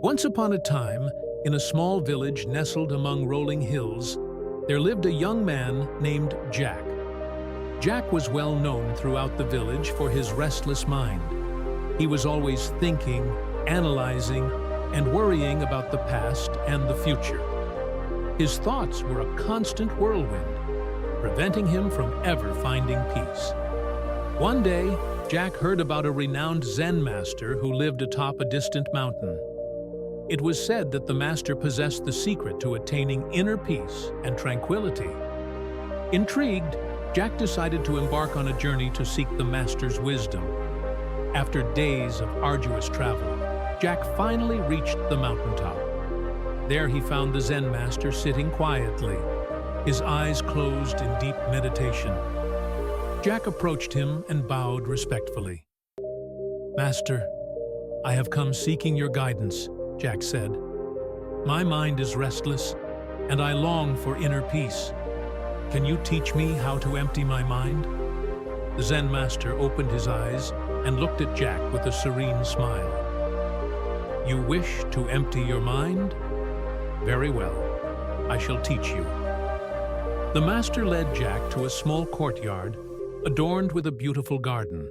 Once upon a time, in a small village nestled among rolling hills, there lived a young man named Jack. Jack was well known throughout the village for his restless mind. He was always thinking, analyzing, and worrying about the past and the future. His thoughts were a constant whirlwind, preventing him from ever finding peace. One day, Jack heard about a renowned Zen master who lived atop a distant mountain. It was said that the master possessed the secret to attaining inner peace and tranquility. Intrigued, Jack decided to embark on a journey to seek the master's wisdom. After days of arduous travel, Jack finally reached the mountaintop. There he found the Zen master sitting quietly, his eyes closed in deep meditation. Jack approached him and bowed respectfully. "Master, I have come seeking your guidance," Jack said. "My mind is restless, and I long for inner peace. Can you teach me how to empty my mind?" The Zen master opened his eyes and looked at Jack with a serene smile. "You wish to empty your mind? Very well, I shall teach you." The master led Jack to a small courtyard adorned with a beautiful garden.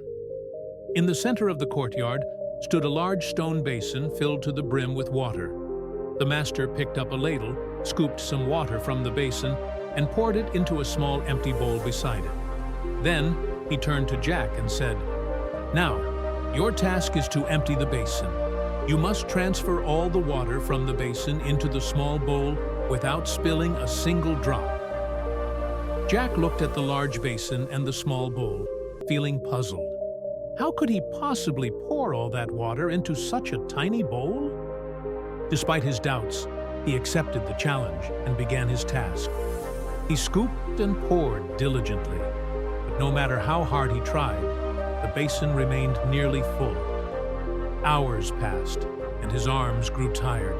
In the center of the courtyard stood a large stone basin filled to the brim with water. The master picked up a ladle, scooped some water from the basin, and poured it into a small empty bowl beside it. Then he turned to Jack and said, "Now, your task is to empty the basin. You must transfer all the water from the basin into the small bowl without spilling a single drop." Jack looked at the large basin and the small bowl, feeling puzzled. How could he possibly pour all that water into such a tiny bowl? Despite his doubts, he accepted the challenge and began his task. He scooped and poured diligently, but no matter how hard he tried, the basin remained nearly full. Hours passed, and his arms grew tired.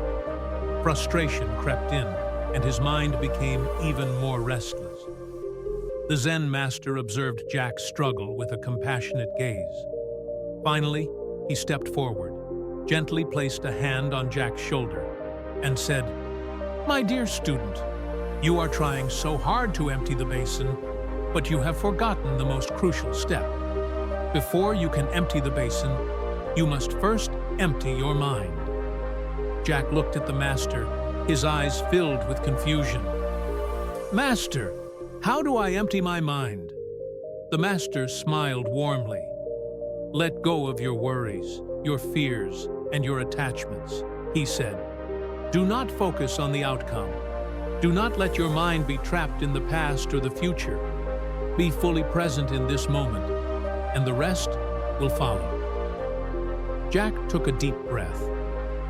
Frustration crept in, and his mind became even more restless. The Zen master observed Jack's struggle with a compassionate gaze. Finally, he stepped forward, gently placed a hand on Jack's shoulder, and said, "My dear student, you are trying so hard to empty the basin, but you have forgotten the most crucial step. Before you can empty the basin, you must first empty your mind." Jack looked at the master, his eyes filled with confusion. "Master, how do I empty my mind?" The master smiled warmly. "Let go of your worries, your fears, and your attachments," he said. "Do not focus on the outcome. Do not let your mind be trapped in the past or the future. Be fully present in this moment, and the rest will follow." Jack took a deep breath.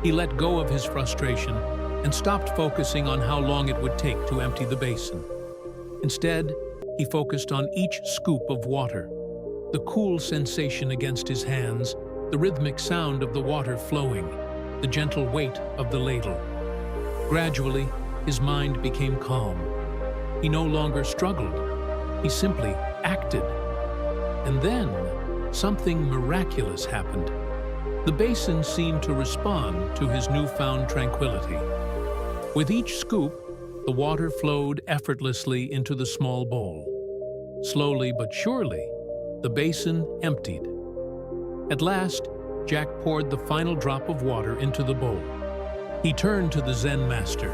He let go of his frustration and stopped focusing on how long it would take to empty the basin. Instead, he focused on each scoop of water, the cool sensation against his hands, the rhythmic sound of the water flowing, the gentle weight of the ladle. Gradually, his mind became calm. He no longer struggled. He simply acted. And then, something miraculous happened. The basin seemed to respond to his newfound tranquility. With each scoop, the water flowed effortlessly into the small bowl. Slowly but surely, the basin emptied. At last, Jack poured the final drop of water into the bowl. He turned to the Zen master,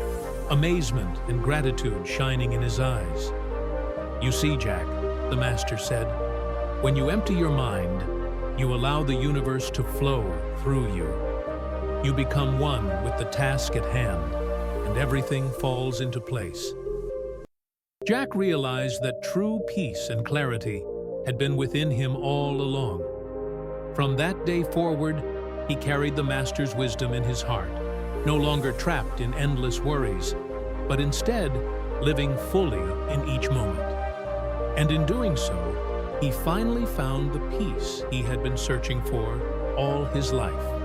amazement and gratitude shining in his eyes. "You see, Jack," the master said, "when you empty your mind, you allow the universe to flow through you. You become one with the task at hand, and everything falls into place." Jack realized that true peace and clarity had been within him all along. From that day forward, he carried the master's wisdom in his heart, no longer trapped in endless worries, but instead living fully in each moment. And in doing so, he finally found the peace he had been searching for all his life.